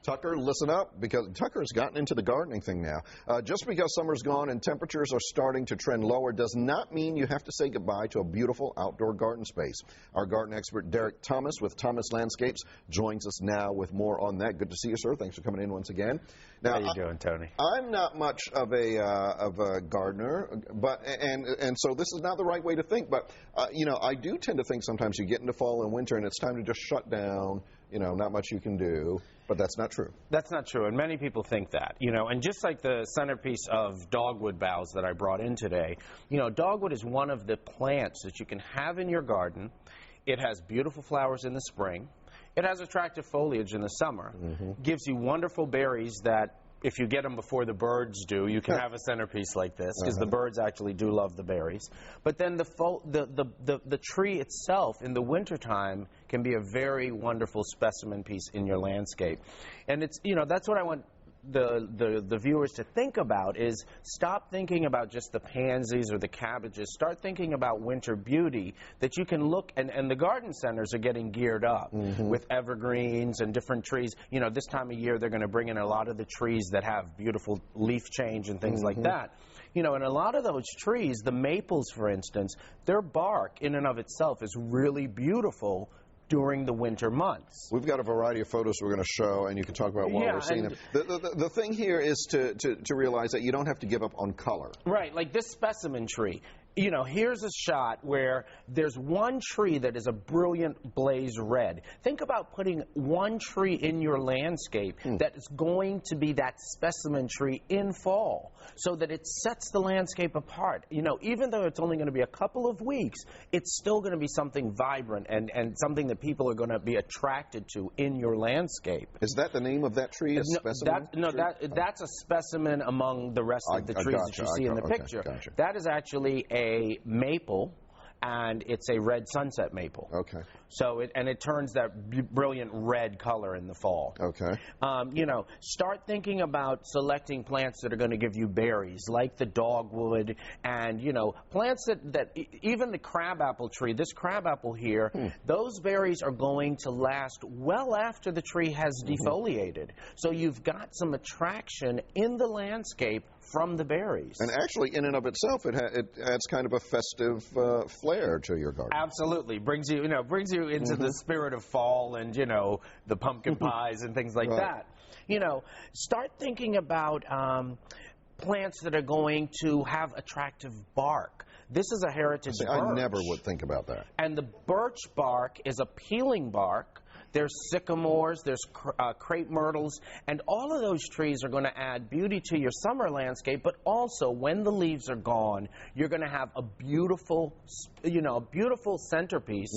Tucker, listen up, because Tucker's gotten into the gardening thing now. Just because summer's gone and temperatures are starting to trend lower does not mean you have to say goodbye to a beautiful outdoor garden space. Our garden expert, Derek Thomas with Thomas Landscapes, joins us now with more on that. Good to see you, sir. Thanks for coming in once again. Now, how you doing, Tony? I'm not much of a gardener, and so this is not the right way to think. But I do tend to think sometimes you get into fall and winter and it's time to just shut down. Not much you can do, but that's not true. That's not true, and many people think that, and just like the centerpiece of dogwood boughs that I brought in today, dogwood is one of the plants that you can have in your garden. It has beautiful flowers in the spring. It has attractive foliage in the summer. Gives you wonderful berries that, if you get them before the birds do, you can have a centerpiece like this, because the birds actually do love the berries. But then the tree itself in the wintertime can be a very wonderful specimen piece in your landscape. And it's, that's what I want the viewers to think about, is stop thinking about just the pansies or the cabbages. Start thinking about winter beauty that you can look, and the garden centers are getting geared up with evergreens and different trees. This time of year they're going to bring in a lot of the trees that have beautiful leaf change and things like that. And a lot of those trees, the maples for instance, their bark in and of itself is really beautiful during the winter months. We've got a variety of photos we're going to show, and you can talk about while we're seeing them. The thing here is to realize that you don't have to give up on color. Right, like this specimen tree. Here's a shot where there's one tree that is a brilliant blaze red. Think about putting one tree in your landscape that is going to be that specimen tree in fall, so that it sets the landscape apart. Even though it's only going to be a couple of weeks, it's still going to be something vibrant and something that people are going to be attracted to in your landscape. Is that the name of that tree? That's a specimen among the rest of the trees that you see in the picture. Gotcha. That is actually a maple, and it's a red sunset maple. Okay. So it turns that brilliant red color in the fall. Okay. Start thinking about selecting plants that are going to give you berries, like the dogwood, and plants that even the crabapple tree. This crabapple here, those berries are going to last well after the tree has defoliated. So you've got some attraction in the landscape from the berries. And actually, in and of itself, it adds kind of a festive flair to your garden. Absolutely, brings you into the spirit of fall, and the pumpkin pies and things like that. Start thinking about plants that are going to have attractive bark. This is a heritage birch. I never would think about that. And the birch bark is a peeling bark. There's sycamores, there's crepe myrtles, and all of those trees are going to add beauty to your summer landscape, but also when the leaves are gone, you're going to have a beautiful, centerpiece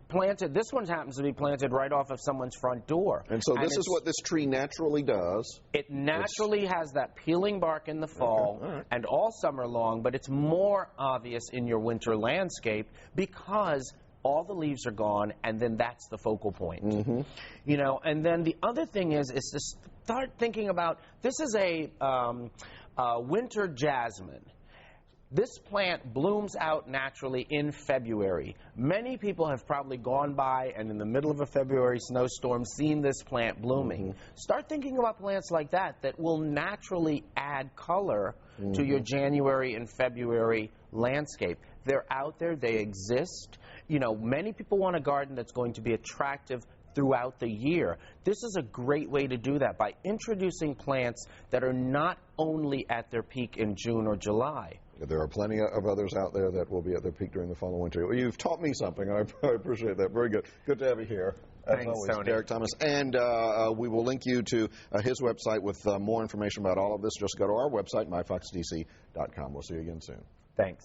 planted. This one happens to be planted right off of someone's front door. And so this is what this tree naturally does. It naturally has that peeling bark in the fall and all summer long, but it's more obvious in your winter landscape because all the leaves are gone, and then that's the focal point. And then the other thing is to start thinking about, this is a winter jasmine. This plant blooms out naturally in February. Many people have probably gone by and in the middle of a February snowstorm seen this plant blooming. Start thinking about plants like that will naturally add color to your January and February landscape. They're out there, they exist. Many people want a garden that's going to be attractive throughout the year. This is a great way to do that by introducing plants that are not only at their peak in June or July. There are plenty of others out there that will be at their peak during the fall and winter. Well, you've taught me something. I appreciate that. Very good. Good to have you here. Thanks, Tony. Derek Thomas. And we will link you to his website with more information about all of this. Just go to our website, myfoxdc.com. We'll see you again soon. Thanks.